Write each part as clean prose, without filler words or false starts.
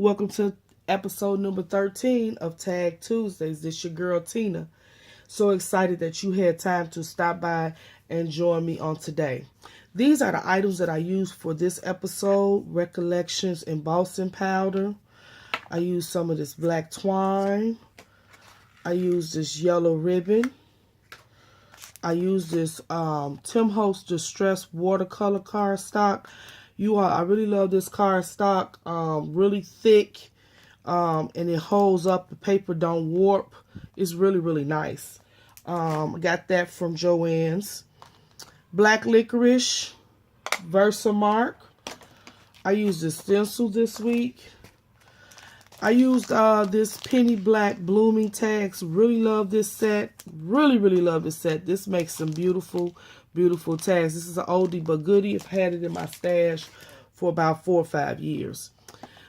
Welcome to episode number 13 of Tag Tuesdays. This your girl Tina. So excited that you had time to stop by and join me on today. These are the items that I used for this episode. Recollections embossing powder. I used some of this black twine. I used this yellow ribbon. I used this Tim Holtz Distress watercolor cardstock. I really love this cardstock. Really thick, and it holds up. The paper don't warp. It's really, really nice. I got that from Joann's. Black licorice, Versamark. I used this stencil this week. I used this Penny Black Blooming Tags. Really love this set. Really, really love this set. This makes some beautiful, beautiful tags. This is an oldie but goodie. I've had it in my stash for about 4 or 5 years.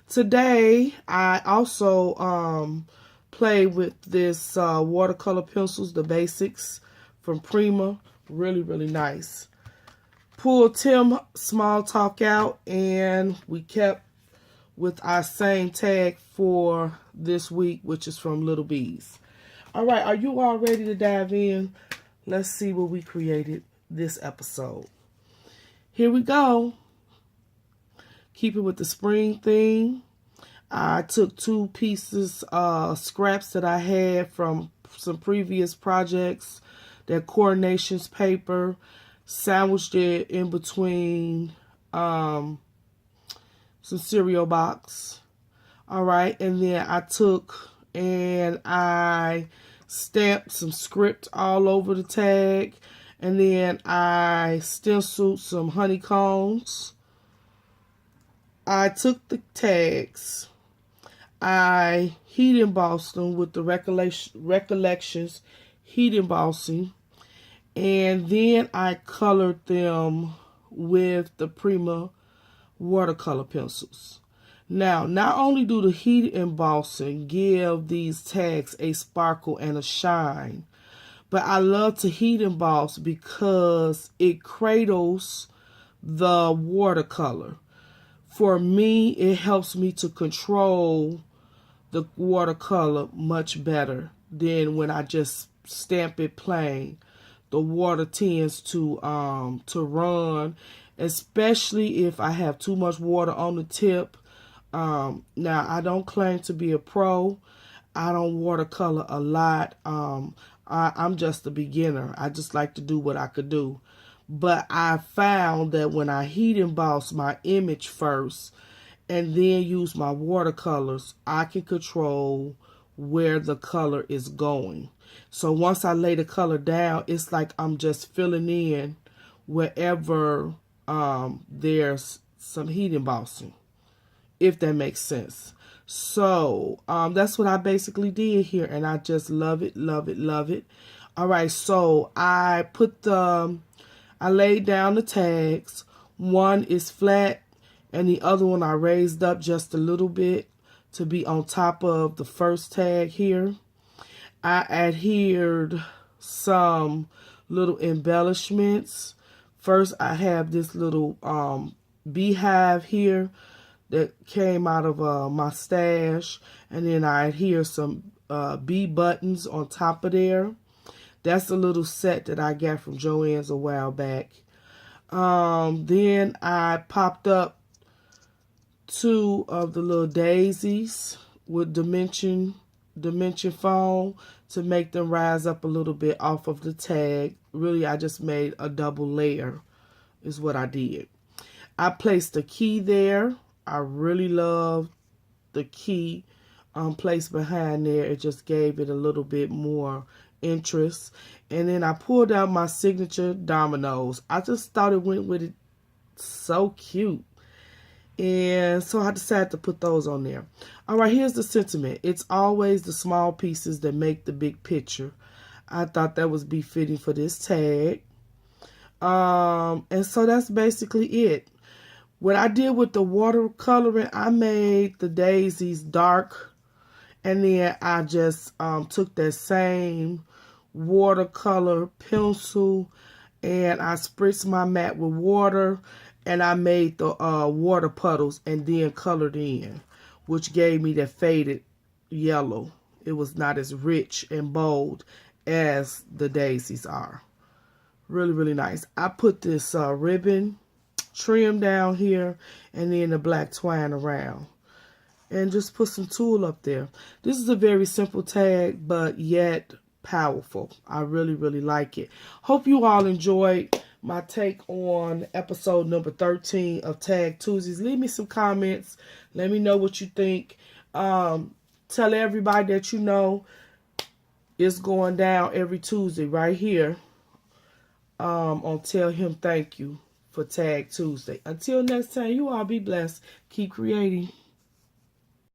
Today, I also play with this watercolor pencils, the basics from Prima. Really, really nice. Pulled Tim Small Talk out, and we kept with our same tag for this week, which is from Little Bees. All right, are you all ready to dive in? Let's see what we created this episode. Here we go. Keep it with the spring theme. I took 2 pieces scraps that I had from some previous projects, that Coronations paper, sandwiched it in between some cereal box. All right, and then I took and I stamped some script all over the tag, and then I stenciled some honeycombs. I took the tags, I heat embossed them with the Recollections heat embossing, and then I colored them with the Prima watercolor pencils. Now, not only do the heat embossing give these tags a sparkle and a shine, but I love to heat emboss because it cradles the watercolor. For me, it helps me to control the watercolor much better than when I just stamp it plain. The water tends to run, especially if I have too much water on the tip. Now, I don't claim to be a pro. I don't watercolor a lot. I'm just a beginner. I just like to do what I could do. But I found that when I heat emboss my image first and then use my watercolors, I can control where the color is going. So once I lay the color down, it's like I'm just filling in wherever there's some heat embossing, if that makes sense. So that's what I basically did here, and I just love it, love it, love it. All right, so I laid down the tags. One is flat, and the other one I raised up just a little bit to be on top of the first tag here. I adhered some little embellishments. First, I have this little beehive here that came out of my stash, and then I adhere some bee buttons on top of there. That's a little set that I got from Joann's a while back. Then I popped up 2 of the little daisies with dimension foam to make them rise up a little bit off of the tag. Really, I just made a double layer is what I did. I placed the key there. I really love the key placed behind there. It just gave it a little bit more interest. And then I pulled out my signature dominoes. I just thought it went with it so cute. And so I decided to put those on there. All right, here's the sentiment. It's always the small pieces that make the big picture. I thought that was befitting for this tag. And so that's basically it. What I did with the watercoloring, I made the daisies dark. And then I just took that same watercolor pencil and I spritzed my mat with water, and I made the water puddles and then colored in which gave me that faded yellow. It was not as rich and bold as the daisies are. Really, really nice. I put this ribbon trim down here and then the black twine around. And just put some tulle up there. This is a very simple tag, but yet powerful. I really, really like it. Hope you all enjoyed my take on episode number 13 of Tag Tuesdays. Leave me some comments. Let me know what you think. Tell everybody that you know it's going down every Tuesday right here on Tell Him Thank You for Tag Tuesday. Until next time, you all be blessed. Keep creating.